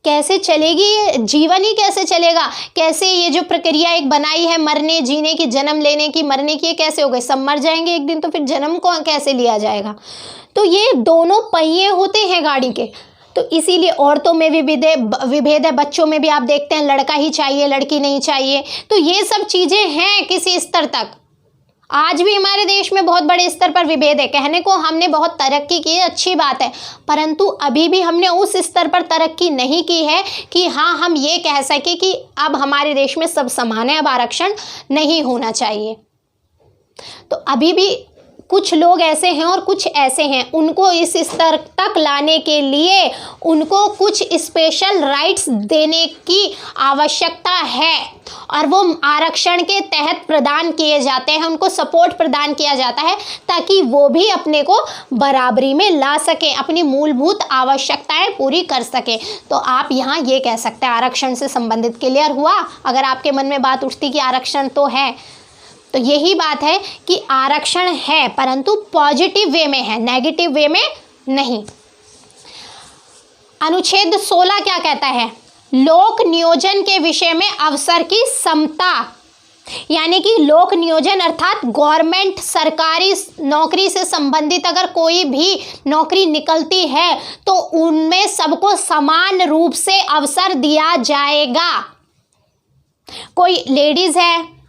कैसे चलेगी जीवन ही कैसे चलेगा? कैसे ये जो प्रक्रिया एक बनाई है मरने जीने की, जन्म लेने की, मरने की, ये कैसे हो गई? सब मर जाएंगे एक दिन, तो फिर जन्म को कैसे लिया जाएगा? तो ये दोनों पहिए होते हैं गाड़ी के। तो इसीलिए औरतों में भी विभेद है, बच्चों में भी आप देखते हैं लड़का ही चाहिए, लड़की नहीं चाहिए। तो ये सब चीज़ें हैं किसी स्तर तक। आज भी हमारे देश में बहुत बड़े स्तर पर विभेद है। कहने को हमने बहुत तरक्की की है, अच्छी बात है, परंतु अभी भी हमने उस स्तर पर तरक्की नहीं की है कि हाँ हम ये कह सके कि अब हमारे देश में सब समान है, अब आरक्षण नहीं होना चाहिए। तो अभी भी कुछ लोग ऐसे हैं और कुछ ऐसे हैं, उनको इस स्तर तक लाने के लिए उनको कुछ स्पेशल राइट्स देने की आवश्यकता है और वो आरक्षण के तहत प्रदान किए जाते हैं, उनको सपोर्ट प्रदान किया जाता है ताकि वो भी अपने को बराबरी में ला सकें, अपनी मूलभूत आवश्यकताएं पूरी कर सकें। तो आप यहाँ ये कह सकते हैं आरक्षण से संबंधित। क्लियर हुआ? अगर आपके मन में बात उठती कि आरक्षण तो है, तो यही बात है कि आरक्षण है परंतु पॉजिटिव वे में है, नेगेटिव वे में नहीं। अनुच्छेद 16 क्या कहता है? लोक नियोजन के विषय में अवसर की समता, यानी कि लोक नियोजन अर्थात गवर्नमेंट सरकारी नौकरी से संबंधित अगर कोई भी नौकरी निकलती है तो उनमें सबको समान रूप से अवसर दिया जाएगा। कोई लेडीज है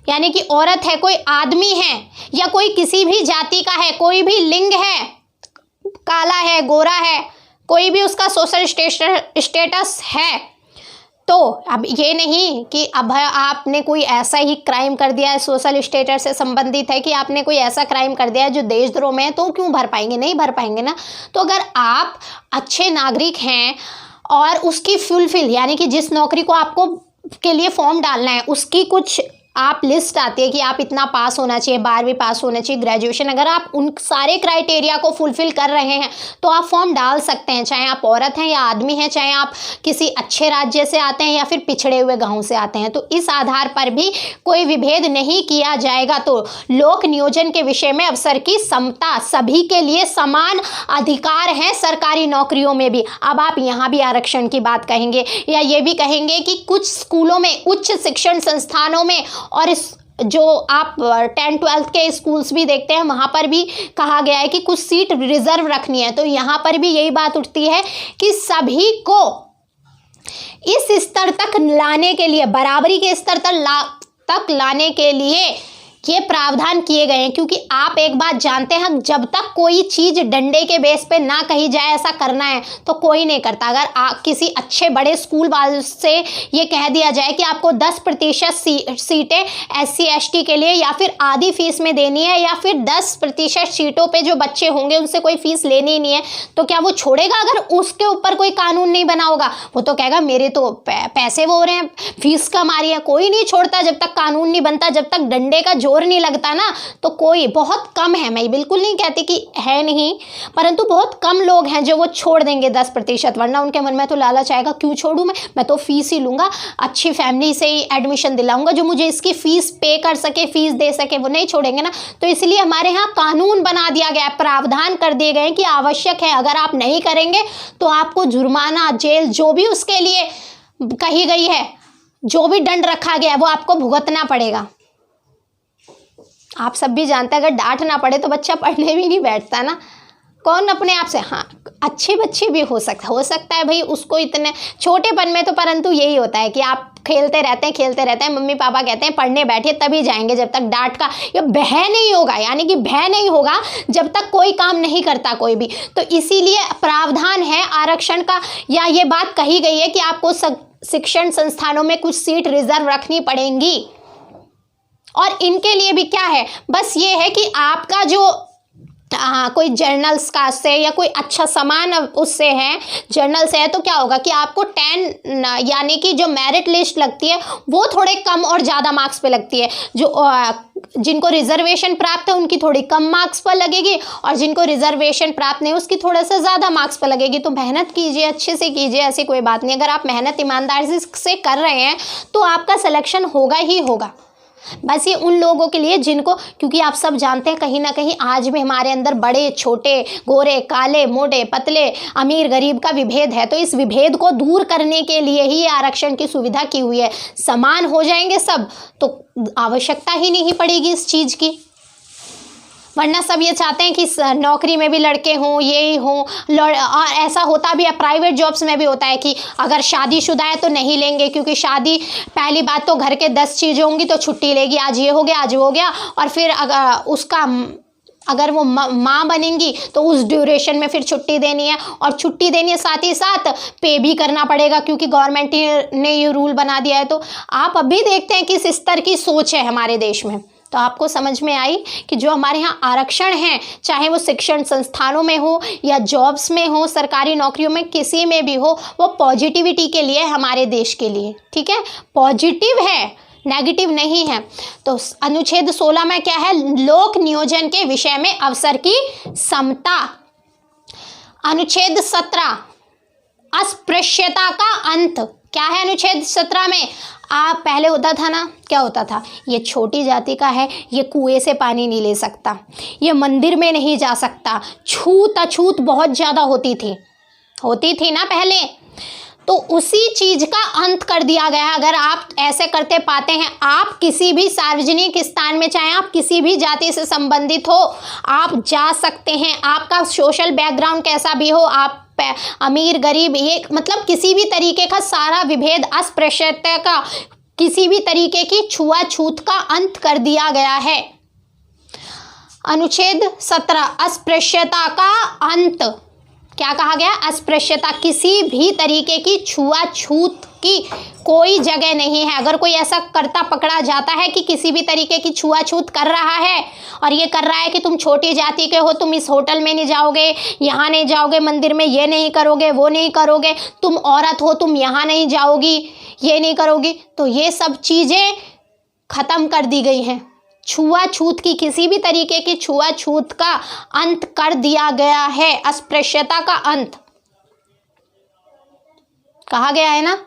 यानी कि औरत है, कोई आदमी है या कोई किसी भी जाति का है, कोई भी लिंग है, काला है, गोरा है, कोई भी उसका सोशल स्टेटस है, तो अब ये नहीं कि अब आपने कोई ऐसा ही क्राइम कर दिया है सोशल स्टेटस से संबंधित है कि आपने कोई ऐसा क्राइम कर दिया है जो देशद्रोह में है, तो क्यों भर पाएंगे? नहीं भर पाएंगे ना। तो अगर आप अच्छे नागरिक हैं और उसकी फुलफिल यानी कि जिस नौकरी को आपको के लिए फॉर्म डालना है उसकी कुछ आप लिस्ट आती है कि आप इतना पास होना चाहिए, 12वीं पास होना चाहिए, ग्रेजुएशन, अगर आप उन सारे क्राइटेरिया को फुलफिल कर रहे हैं तो आप फॉर्म डाल सकते हैं, चाहे आप औरत हैं या आदमी हैं, चाहे आप किसी अच्छे राज्य से आते हैं या फिर पिछड़े हुए गांव से आते हैं, तो इस आधार पर भी कोई विभेद नहीं किया जाएगा। तो लोक नियोजन के विषय में अवसर की समता, सभी के लिए समान अधिकार हैं सरकारी नौकरियों में भी। अब आप यहाँ भी आरक्षण की बात कहेंगे या ये भी कहेंगे कि कुछ स्कूलों में, उच्च शिक्षण संस्थानों में और इस जो आप 10-12 के स्कूल्स भी देखते हैं वहाँ पर भी कहा गया है कि कुछ सीट रिजर्व रखनी है। तो यहाँ पर भी यही बात उठती है कि सभी को इस स्तर तक लाने के लिए, बराबरी के स्तर तक लाने के लिए ये प्रावधान किए गए हैं। क्योंकि आप एक बात जानते हैं, जब तक कोई चीज़ डंडे के बेस पे ना कही जाए ऐसा करना है तो कोई नहीं करता। अगर किसी अच्छे बड़े स्कूल वाले से ये कह दिया जाए कि आपको 10% सीटें SC ST के लिए या फिर आधी फीस में देनी है या फिर 10% सीटों पे जो बच्चे होंगे उनसे कोई फीस लेनी ही नहीं है, तो क्या वो छोड़ेगा? अगर उसके ऊपर कोई कानून नहीं बना होगा वो तो कहेगा मेरे तो पैसे वो हो रहे हैं, फीस कम आ रही है। कोई नहीं छोड़ता जब तक कानून नहीं बनता, जब तक डंडे का जोर नहीं लगता ना। तो कोई, बहुत कम है, मैं बिल्कुल नहीं कहती कि है नहीं, परंतु बहुत कम लोग हैं जो वो छोड़ देंगे 10%, वरना उनके मन में तो लालच आएगा, क्यों छोड़ूं मैं तो फीस ही लूंगा, अच्छी फैमिली से ही एडमिशन दिलाऊंगा जो मुझे इसकी फीस पे कर सके, फीस दे सके, वो नहीं छोड़ेंगे ना। तो इसलिए हमारे यहाँ कानून बना दिया गया, प्रावधान कर दिए गए कि आवश्यक है, अगर आप नहीं करेंगे तो आपको जुर्माना, जेल, जो भी उसके लिए कही गई है, जो भी दंड रखा गया है वो आपको भुगतना पड़ेगा। आप सब भी जानते हैं अगर डांट ना पड़े तो बच्चा पढ़ने भी नहीं बैठता ना। कौन अपने आप से, हाँ अच्छे बच्चे भी हो सकता है भाई, उसको इतने छोटेपन में तो, परंतु यही होता है कि आप खेलते रहते हैं, मम्मी पापा कहते हैं पढ़ने बैठिए तभी जाएंगे, जब तक डांट का या भय नहीं होगा, यानी कि भय नहीं होगा जब तक कोई काम नहीं करता कोई भी। तो इसीलिए प्रावधान है आरक्षण का, या ये बात कही गई है कि आपको शिक्षण संस्थानों में कुछ सीट रिजर्व रखनी पड़ेंगी। और इनके लिए भी क्या है, बस ये है कि आपका जो कोई जर्नल्स का से या कोई अच्छा सामान उससे है, जर्नल से है, तो क्या होगा कि आपको 10 यानी कि जो मेरिट लिस्ट लगती है वो थोड़े कम और ज़्यादा मार्क्स पे लगती है। जो जिनको रिजर्वेशन प्राप्त है उनकी थोड़ी कम मार्क्स पर लगेगी और जिनको रिजर्वेशन प्राप्त नहीं उसकी थोड़ा सा ज़्यादा मार्क्स पर लगेगी। तो मेहनत कीजिए, अच्छे से कीजिए, ऐसी कोई बात नहीं। अगर आप मेहनत ईमानदारी से कर रहे हैं तो आपका सिलेक्शन होगा ही होगा। बस ये उन लोगों के लिए जिनको, क्योंकि आप सब जानते हैं कहीं ना कहीं आज भी हमारे अंदर बड़े छोटे, गोरे काले, मोटे पतले, अमीर गरीब का विभेद है। तो इस विभेद को दूर करने के लिए ही आरक्षण की सुविधा की हुई है। समान हो जाएंगे सब तो आवश्यकता ही नहीं पड़ेगी इस चीज़ की। वरना सब ये चाहते हैं कि नौकरी में भी लड़के हों, ये हों, और ऐसा होता भी है, प्राइवेट जॉब्स में भी होता है कि अगर शादीशुदा है तो नहीं लेंगे, क्योंकि शादी, पहली बात तो घर के 10 चीज़ें होंगी तो छुट्टी लेगी, आज ये हो गया, आज वो हो गया, और फिर अगर वो माँ बनेंगी तो उस ड्यूरेशन में फिर छुट्टी देनी है, और छुट्टी देनी है साथ ही साथ पे भी करना पड़ेगा, क्योंकि गवर्नमेंट ने ये रूल बना दिया है। तो आप अभी देखते हैं किस स्तर की सोच है हमारे देश में। तो आपको समझ में आई कि जो हमारे यहाँ आरक्षण हैं, चाहे वो शिक्षण संस्थानों में हो या जॉब्स में हो, सरकारी नौकरियों में, किसी में भी हो, वो पॉजिटिविटी के लिए, हमारे देश के लिए, ठीक है, पॉजिटिव है, नेगेटिव नहीं है। तो अनुच्छेद 16 में क्या है? लोक नियोजन के विषय में अवसर की समता। अनुच्छेद 17 अस्पृश्यता का अंत। क्या है अनुच्छेद 17 में? आप पहले होता था ना, क्या होता था? ये छोटी जाति का है, ये कुएं से पानी नहीं ले सकता, ये मंदिर में नहीं जा सकता, छूत अछूत बहुत ज़्यादा होती थी ना पहले। तो उसी चीज का अंत कर दिया गया है। अगर आप ऐसे करते पाते हैं, आप किसी भी सार्वजनिक स्थान में, चाहे आप किसी भी जाति से संबंधित हो, आप जा सकते हैं। आपका सोशल बैकग्राउंड कैसा भी हो, आप अमीर गरीब, ये मतलब किसी भी तरीके का सारा विभेद, अस्पृश्यता का, किसी भी तरीके की छुआछूत का अंत कर दिया गया है। अनुच्छेद 17 अस्पृश्यता का अंत। क्या कहा गया? अस्पृश्यता, किसी भी तरीके की छुआछूत की कोई जगह नहीं है। अगर कोई ऐसा करता पकड़ा जाता है कि किसी भी तरीके की छुआछूत कर रहा है, और ये कर रहा है कि तुम छोटी जाति के हो, तुम इस होटल में नहीं जाओगे, यहाँ नहीं जाओगे, मंदिर में ये नहीं करोगे, वो नहीं करोगे, तुम औरत हो, तुम यहाँ नहीं जाओगी, ये नहीं करोगी, तो ये सब चीज़ें खत्म कर दी गई हैं। छुआछूत की, किसी भी तरीके की छुआछूत का अंत कर दिया गया है। अस्पृश्यता का अंत कहा गया है ना।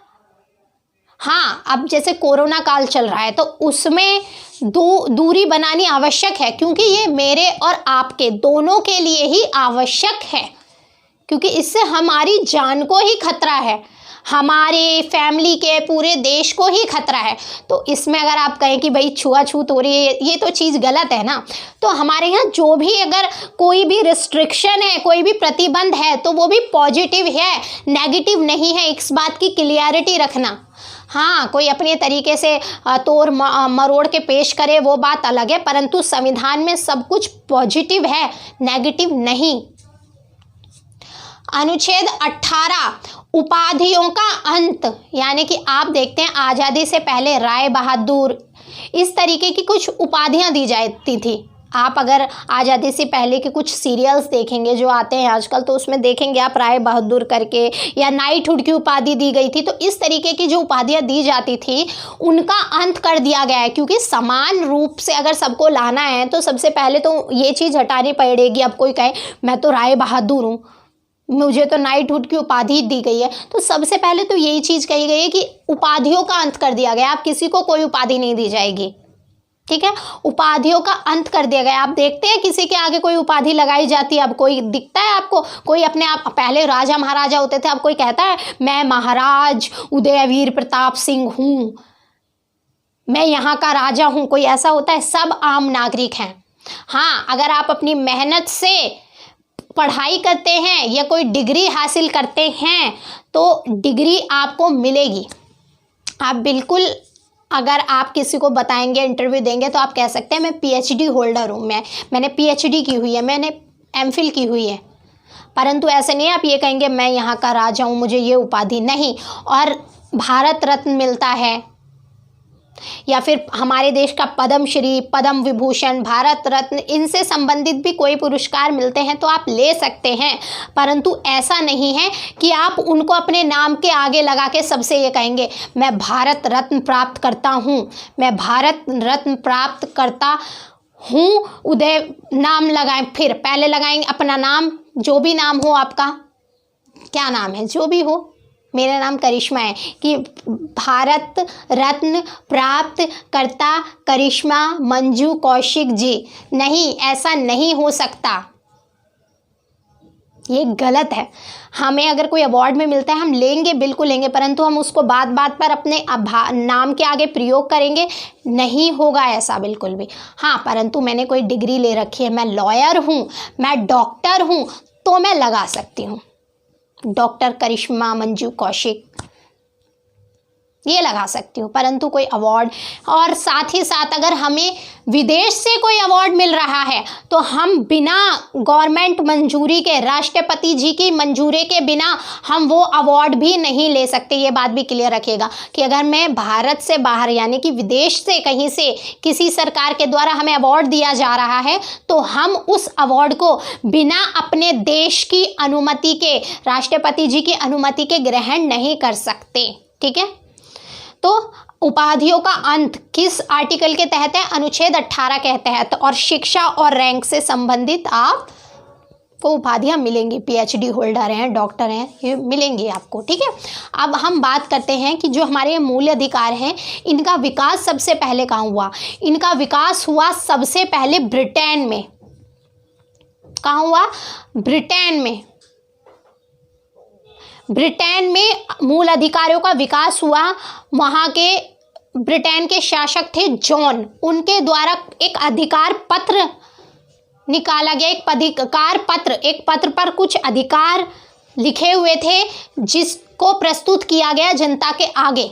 हाँ, अब जैसे कोरोना काल चल रहा है तो उसमें दूरी बनानी आवश्यक है, क्योंकि ये मेरे और आपके दोनों के लिए ही आवश्यक है, क्योंकि इससे हमारी जान को ही खतरा है, हमारे फैमिली के, पूरे देश को ही खतरा है। तो इसमें अगर आप कहें कि भाई छुआछूत हो रही है, ये तो चीज़ गलत है ना। तो हमारे यहाँ जो भी अगर कोई भी रिस्ट्रिक्शन है, कोई भी प्रतिबंध है, तो वो भी पॉजिटिव है, नेगेटिव नहीं है। इस बात की क्लियरिटी रखना। हाँ, कोई अपने तरीके से तोड़ मरोड़ के पेश करे, वो बात अलग है, परंतु संविधान में सब कुछ पॉजिटिव है, नेगेटिव नहीं। अनुच्छेद 18 उपाधियों का अंत। यानी कि आप देखते हैं आज़ादी से पहले राय बहादुर, इस तरीके की कुछ उपाधियां दी जाती थी। आप अगर आज़ादी से पहले के कुछ सीरियल्स देखेंगे जो आते हैं आजकल, तो उसमें देखेंगे आप राय बहादुर करके या नाइटहुड की उपाधि दी गई थी। तो इस तरीके की जो उपाधियां दी जाती थी उनका अंत कर दिया गया है, क्योंकि समान रूप से अगर सबको लाना है तो सबसे पहले तो ये चीज़ हटानी पड़ेगी। अब कोई कहे मैं तो राय बहादुर हूँ, मुझे तो नाइटहुड की उपाधि दी गई है, तो सबसे पहले तो यही चीज़ कही गई है कि उपाधियों का अंत कर दिया गया। आप किसी को कोई उपाधि नहीं दी जाएगी, ठीक है, उपाधियों का अंत कर दिया गया। आप देखते हैं किसी के आगे कोई उपाधि लगाई जाती है, अब कोई दिखता है आपको? कोई अपने आप, पहले राजा महाराजा होते थे, अब कोई कहता है मैं महाराज उदयवीर प्रताप सिंह हूँ, मैं यहाँ का राजा हूँ? कोई ऐसा होता है? सब आम नागरिक हैं। हाँ, अगर आप अपनी मेहनत से पढ़ाई करते हैं या कोई डिग्री हासिल करते हैं तो डिग्री आपको मिलेगी। आप बिल्कुल, अगर आप किसी को बताएंगे, इंटरव्यू देंगे, तो आप कह सकते हैं मैं पीएचडी होल्डर हूँ, मैंने पीएचडी की हुई है, मैंने एमफिल की हुई है। परंतु ऐसे नहीं आप ये कहेंगे मैं यहाँ का राजा हूँ, मुझे ये उपाधि नहीं। और भारत रत्न मिलता है, या फिर हमारे देश का पद्म श्री, पद्म विभूषण, भारत रत्न, इनसे संबंधित भी कोई पुरस्कार मिलते हैं तो आप ले सकते हैं। परंतु ऐसा नहीं है कि आप उनको अपने नाम के आगे लगा के सबसे ये कहेंगे मैं भारत रत्न प्राप्त करता हूँ, मैं भारत रत्न प्राप्त करता हूँ। उदय नाम लगाएं, फिर पहले लगाएंगे अपना नाम, जो भी नाम हो आपका, क्या नाम है, जो भी हो, मेरा नाम करिश्मा है, कि भारत रत्न प्राप्त करता करिश्मा मंजू कौशिक जी। नहीं, ऐसा नहीं हो सकता, ये गलत है। हमें अगर कोई अवार्ड में मिलता है हम लेंगे, बिल्कुल लेंगे, परंतु हम उसको बात बात पर अपने नाम के आगे प्रयोग करेंगे, नहीं होगा ऐसा बिल्कुल भी। हाँ, परंतु मैंने कोई डिग्री ले रखी है, मैं लॉयर हूँ, मैं डॉक्टर हूँ, तो मैं लगा सकती हूँ डॉक्टर करिश्मा मंजू कौशिक। ये लगा सकती हूँ, परंतु कोई अवार्ड, और साथ ही साथ अगर हमें विदेश से कोई अवार्ड मिल रहा है तो हम बिना गवर्नमेंट मंजूरी के, राष्ट्रपति जी की मंजूरी के बिना हम वो अवार्ड भी नहीं ले सकते। ये बात भी क्लियर रखिएगा कि अगर मैं भारत से बाहर यानी कि विदेश से कहीं से किसी सरकार के द्वारा हमें अवार्ड दिया जा रहा है तो हम उस अवार्ड को बिना अपने देश की अनुमति के, राष्ट्रपति जी की अनुमति के ग्रहण नहीं कर सकते। ठीक है, तो उपाधियों का अंत किस आर्टिकल के तहत है? अनुच्छेद 18 के तहत। और शिक्षा और रैंक से संबंधित आपको उपाधियां मिलेंगी, पीएचडी होल्डर हैं, डॉक्टर हैं, ये मिलेंगी आपको। ठीक है, अब हम बात करते हैं कि जो हमारे मूल अधिकार हैं इनका विकास सबसे पहले कहाँ हुआ? इनका विकास हुआ सबसे पहले ब्रिटेन में। कहाँ हुआ? ब्रिटेन में। ब्रिटेन में मूल अधिकारों का विकास हुआ। वहाँ के ब्रिटेन के शासक थे जॉन, उनके द्वारा एक अधिकार पत्र निकाला गया, एक पत्र पर कुछ अधिकार लिखे हुए थे जिसको प्रस्तुत किया गया जनता के आगे।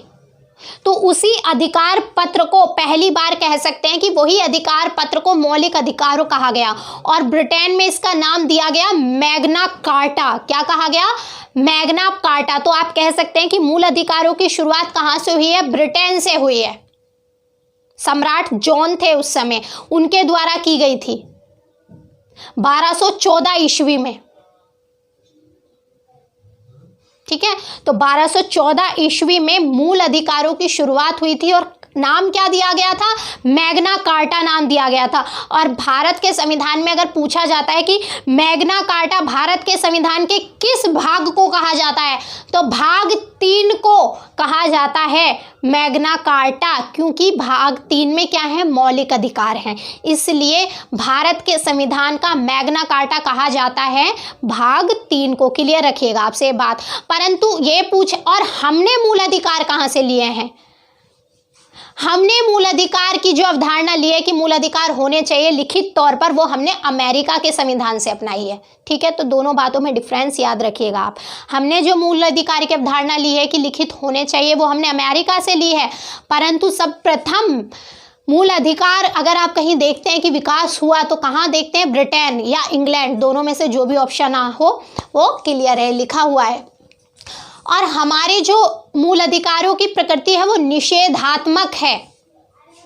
तो उसी अधिकार पत्र को पहली बार कह सकते हैं कि वही अधिकार पत्र को मौलिक अधिकारों कहा गया, और ब्रिटेन में इसका नाम दिया गया मैग्ना कार्टा। क्या कहा गया? Magna carta. तो आप कह सकते हैं कि मूल अधिकारों की शुरुआत कहाँ से हुई है? ब्रिटेन से हुई है। सम्राट जॉन थे उस समय, उनके द्वारा की गई थी 1214 ईस्वी में। ठीक है, तो 1214 ईस्वी में मूल अधिकारों की शुरुआत हुई थी और नाम क्या दिया गया था? मैग्ना कार्टा नाम दिया गया था। और भारत के संविधान में अगर पूछा जाता है कि मैग्ना कार्टा भारत के संविधान के किस भाग को कहा जाता है, तो भाग 3 को कहा जाता है मैग्ना कार्टा, क्योंकि भाग 3 में क्या है? मौलिक अधिकार हैं, इसलिए भारत के संविधान का मैग्ना कार्टा कहा जाता है भाग 3 को। क्लियर रखिएगा आपसे ये बात। परंतु ये और हमने मूल अधिकार कहाँ से लिए हैं? हमने मूल अधिकार की जो अवधारणा ली है कि मूल अधिकार होने चाहिए लिखित तौर पर, वो हमने अमेरिका के संविधान से अपनाई है। ठीक है, तो दोनों बातों में डिफरेंस याद रखिएगा आप। हमने जो मूल अधिकार की अवधारणा ली है कि लिखित होने चाहिए, वो हमने अमेरिका से ली है। परंतु सब प्रथम मूल अधिकार अगर आप कहीं देखते हैं कि विकास हुआ तो कहाँ देखते हैं? ब्रिटेन या इंग्लैंड, दोनों में से जो भी ऑप्शन हो वो क्लियर है, लिखा हुआ है। और हमारे जो मूल अधिकारों की प्रकृति है वो निषेधात्मक है।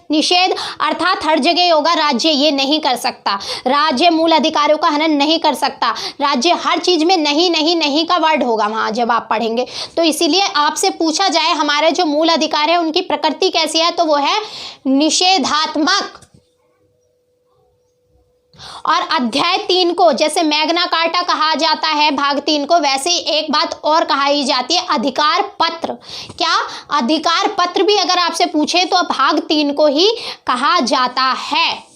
निषेध अर्थात हर जगह होगा, राज्य ये नहीं कर सकता, राज्य मूल अधिकारों का हनन नहीं कर सकता, राज्य हर चीज में नहीं नहीं नहीं का वर्ड होगा वहाँ जब आप पढ़ेंगे। तो इसीलिए आपसे पूछा जाए हमारे जो मूल अधिकार है उनकी प्रकृति कैसी है, तो वो है निषेधात्मक। और अध्याय 3 को जैसे मैग्ना कार्टा कहा जाता है भाग 3 को, वैसे ही एक बात और कही जाती है अधिकार पत्र। क्या? अधिकार पत्र भी अगर आपसे पूछे तो भाग 3 को ही कहा जाता है।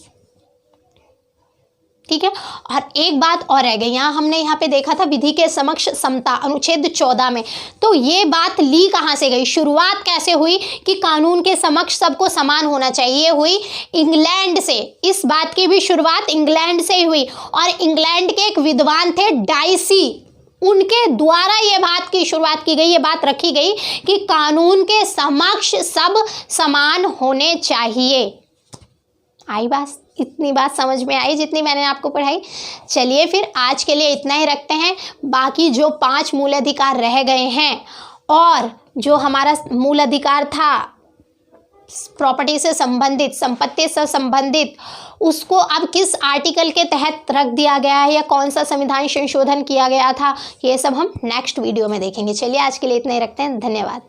ठीक है, और एक बात और रह गई, हमने यहाँ पे देखा था विधि के समक्ष समता अनुच्छेद 14 में। तो ये बात ली कहाँ से गई? शुरुआत कैसे हुई कि कानून के समक्ष सबको समान होना चाहिए, हुई इंग्लैंड से। इस बात की भी शुरुआत इंग्लैंड से ही हुई, और इंग्लैंड के एक विद्वान थे डाइसी, उनके द्वारा ये बात की शुरुआत की गई, ये बात रखी गई कि कानून के समक्ष सब समान होने चाहिए। आई बात? इतनी बात समझ में आई जितनी मैंने आपको पढ़ाई? चलिए फिर आज के लिए इतना ही रखते हैं। बाकी जो 5 मूल अधिकार रह गए हैं और जो हमारा मूल अधिकार था प्रॉपर्टी से संबंधित, संपत्ति से संबंधित, उसको अब किस आर्टिकल के तहत रख दिया गया है या कौन सा संविधान संशोधन किया गया था, ये सब हम नेक्स्ट वीडियो में देखेंगे। चलिए आज के लिए इतना ही रखते हैं। धन्यवाद।